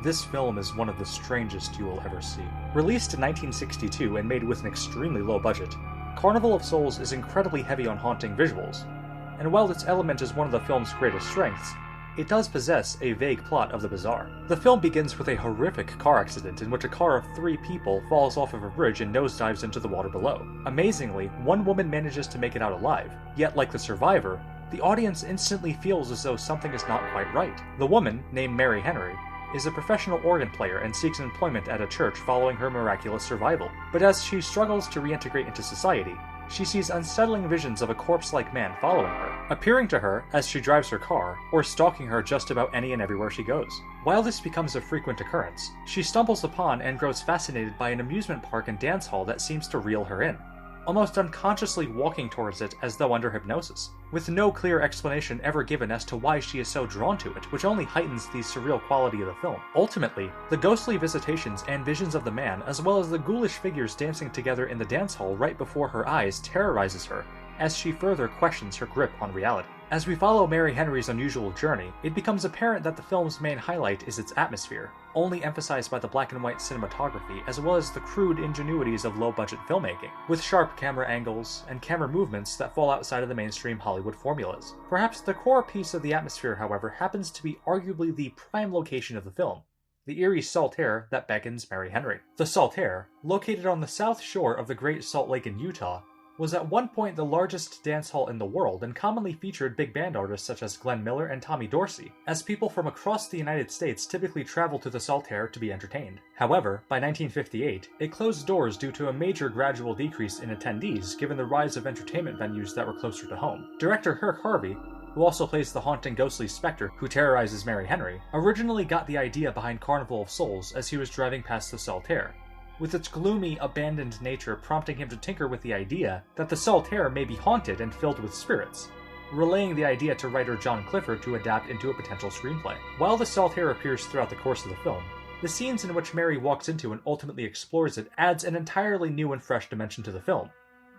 This film is one of the strangest you will ever see. Released in 1962 and made with an extremely low budget, Carnival of Souls is incredibly heavy on haunting visuals, and while its element is one of the film's greatest strengths, it does possess a vague plot of the bizarre. The film begins with a horrific car accident in which a car of 3 people falls off of a bridge and nosedives into the water below. Amazingly, one woman manages to make it out alive, yet like the survivor, the audience instantly feels as though something is not quite right. The woman, named Mary Henry, is a professional organ player and seeks employment at a church following her miraculous survival. But as she struggles to reintegrate into society, she sees unsettling visions of a corpse-like man following her, appearing to her as she drives her car, or stalking her just about any and everywhere she goes. While this becomes a frequent occurrence, she stumbles upon and grows fascinated by an amusement park and dance hall that seems to reel her in, almost unconsciously walking towards it as though under hypnosis, with no clear explanation ever given as to why she is so drawn to it, which only heightens the surreal quality of the film. Ultimately, the ghostly visitations and visions of the man, as well as the ghoulish figures dancing together in the dance hall right before her eyes, terrorizes her, as she further questions her grip on reality. As we follow Mary Henry's unusual journey, it becomes apparent that the film's main highlight is its atmosphere, only emphasized by the black and white cinematography as well as the crude ingenuities of low-budget filmmaking, with sharp camera angles and camera movements that fall outside of the mainstream Hollywood formulas. Perhaps the core piece of the atmosphere, however, happens to be arguably the prime location of the film, the eerie salt air that beckons Mary Henry. The salt air, located on the south shore of the Great Salt Lake in Utah, was at one point the largest dance hall in the world and commonly featured big band artists such as Glenn Miller and Tommy Dorsey, as people from across the United States typically travel to the Saltaire to be entertained. However, by 1958, it closed doors due to a major gradual decrease in attendees given the rise of entertainment venues that were closer to home. Director Herk Harvey, who also plays the haunting ghostly specter who terrorizes Mary Henry, originally got the idea behind Carnival of Souls as he was driving past the Saltaire, with its gloomy, abandoned nature prompting him to tinker with the idea that the Saltaire may be haunted and filled with spirits, relaying the idea to writer John Clifford to adapt into a potential screenplay. While the Saltaire appears throughout the course of the film, the scenes in which Mary walks into and ultimately explores it adds an entirely new and fresh dimension to the film,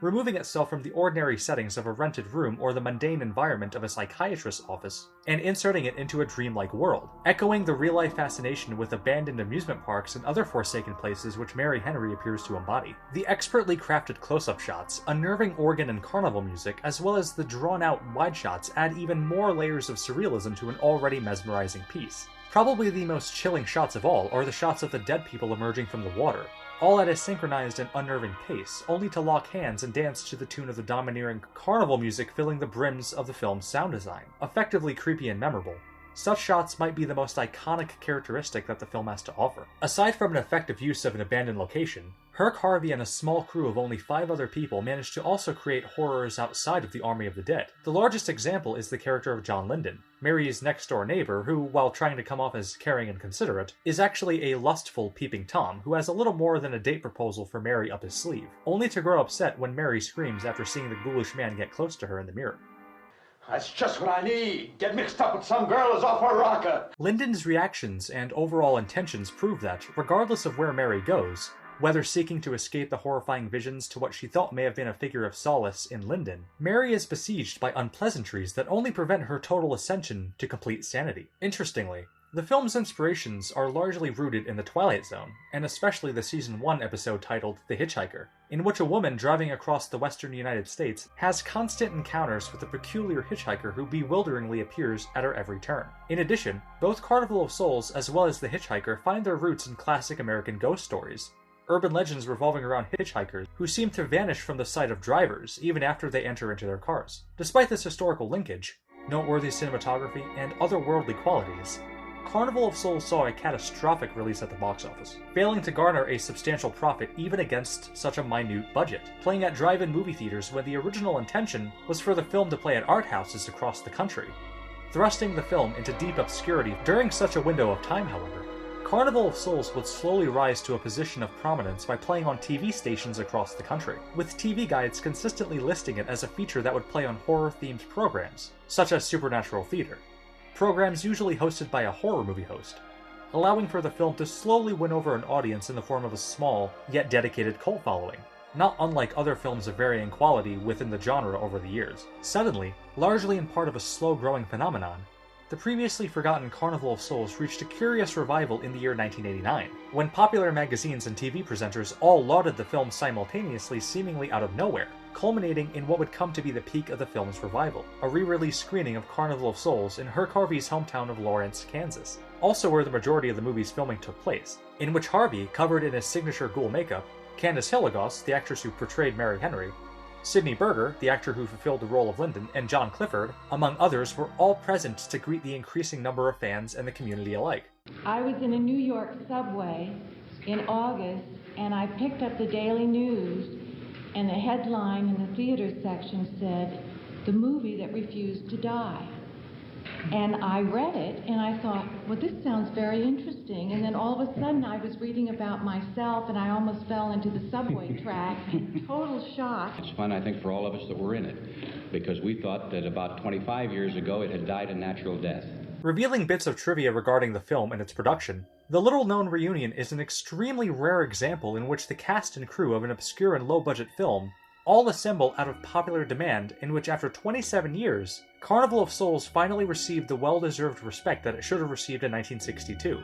removing itself from the ordinary settings of a rented room or the mundane environment of a psychiatrist's office, and inserting it into a dreamlike world, echoing the real-life fascination with abandoned amusement parks and other forsaken places which Mary Henry appears to embody. The expertly crafted close-up shots, unnerving organ and carnival music, as well as the drawn-out wide shots add even more layers of surrealism to an already mesmerizing piece. Probably the most chilling shots of all are the shots of the dead people emerging from the water, all at a synchronized and unnerving pace, only to lock hands and dance to the tune of the domineering carnival music filling the brims of the film's sound design. Effectively creepy and memorable, such shots might be the most iconic characteristic that the film has to offer. Aside from an effective use of an abandoned location, Herk Harvey and a small crew of only 5 other people managed to also create horrors outside of the Army of the Dead. The largest example is the character of John Linden, Mary's next-door neighbor who, while trying to come off as caring and considerate, is actually a lustful peeping Tom who has a little more than a date proposal for Mary up his sleeve, only to grow upset when Mary screams after seeing the ghoulish man get close to her in the mirror. That's just what I need. Get mixed up with some girl who's off her rocker. Linden's reactions and overall intentions prove that, regardless of where Mary goes, whether seeking to escape the horrifying visions to what she thought may have been a figure of solace in Linden, Mary is besieged by unpleasantries that only prevent her total ascension to complete sanity. Interestingly, the film's inspirations are largely rooted in the Twilight Zone, and especially the Season 1 episode titled The Hitchhiker, in which a woman driving across the western United States has constant encounters with a peculiar hitchhiker who bewilderingly appears at her every turn. In addition, both Carnival of Souls as well as The Hitchhiker find their roots in classic American ghost stories, urban legends revolving around hitchhikers who seem to vanish from the sight of drivers even after they enter into their cars. Despite this historical linkage, noteworthy cinematography, and otherworldly qualities, Carnival of Souls saw a catastrophic release at the box office, failing to garner a substantial profit even against such a minute budget, playing at drive-in movie theaters when the original intention was for the film to play at art houses across the country. Thrusting the film into deep obscurity during such a window of time, however, Carnival of Souls would slowly rise to a position of prominence by playing on TV stations across the country, with TV guides consistently listing it as a feature that would play on horror-themed programs, such as Supernatural Theater, programs usually hosted by a horror movie host, allowing for the film to slowly win over an audience in the form of a small, yet dedicated cult following, not unlike other films of varying quality within the genre over the years. Suddenly, largely in part of a slow-growing phenomenon, The previously forgotten Carnival of Souls reached a curious revival in the year 1989, when popular magazines and TV presenters all lauded the film simultaneously seemingly out of nowhere, culminating in what would come to be the peak of the film's revival, a re-release screening of Carnival of Souls in Herk Harvey's hometown of Lawrence, Kansas, also where the majority of the movie's filming took place, in which Harvey, covered in his signature ghoul makeup, Candace Hilligoss, the actress who portrayed Mary Henry, Sidney Berger, the actor who fulfilled the role of Lyndon, and John Clifford, among others, were all present to greet the increasing number of fans and the community alike. I was in a New York subway in August, and I picked up the Daily News, and the headline in the theater section said, "The movie that refused to die." And I read it, and I thought, well, this sounds very interesting. And then all of a sudden, I was reading about myself, and I almost fell into the subway track. Total shock. It's fun, I think, for all of us that were in it, because we thought that about 25 years ago it had died a natural death. Revealing bits of trivia regarding the film and its production, the little-known reunion is an extremely rare example in which the cast and crew of an obscure and low-budget film all assemble out of popular demand, in which after 27 years, Carnival of Souls finally received the well-deserved respect that it should have received in 1962,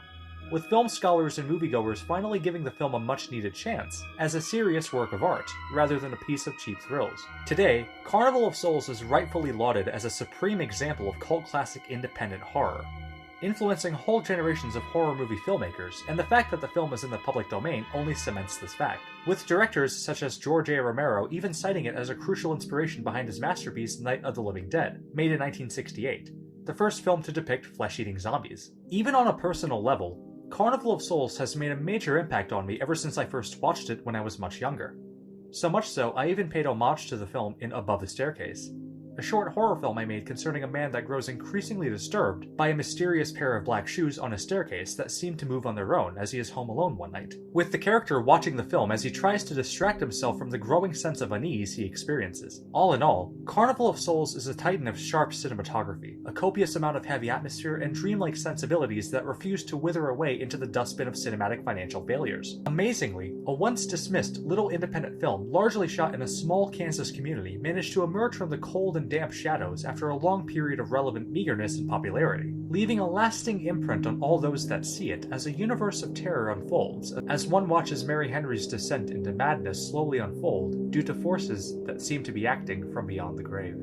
with film scholars and moviegoers finally giving the film a much-needed chance, as a serious work of art, rather than a piece of cheap thrills. Today, Carnival of Souls is rightfully lauded as a supreme example of cult classic independent horror, influencing whole generations of horror movie filmmakers, and the fact that the film is in the public domain only cements this fact, with directors such as George A. Romero even citing it as a crucial inspiration behind his masterpiece Night of the Living Dead, made in 1968, the first film to depict flesh-eating zombies. Even on a personal level, Carnival of Souls has made a major impact on me ever since I first watched it when I was much younger. So much so, I even paid homage to the film in Above the Staircase, a short horror film I made concerning a man that grows increasingly disturbed by a mysterious pair of black shoes on a staircase that seem to move on their own as he is home alone one night, with the character watching the film as he tries to distract himself from the growing sense of unease he experiences. All in all, Carnival of Souls is a titan of sharp cinematography, a copious amount of heavy atmosphere, and dreamlike sensibilities that refuse to wither away into the dustbin of cinematic financial failures. Amazingly, a once dismissed little independent film largely shot in a small Kansas community managed to emerge from the cold and damp shadows after a long period of relevant meagerness and popularity, leaving a lasting imprint on all those that see it as a universe of terror unfolds, as one watches Mary Henry's descent into madness slowly unfold due to forces that seem to be acting from beyond the grave.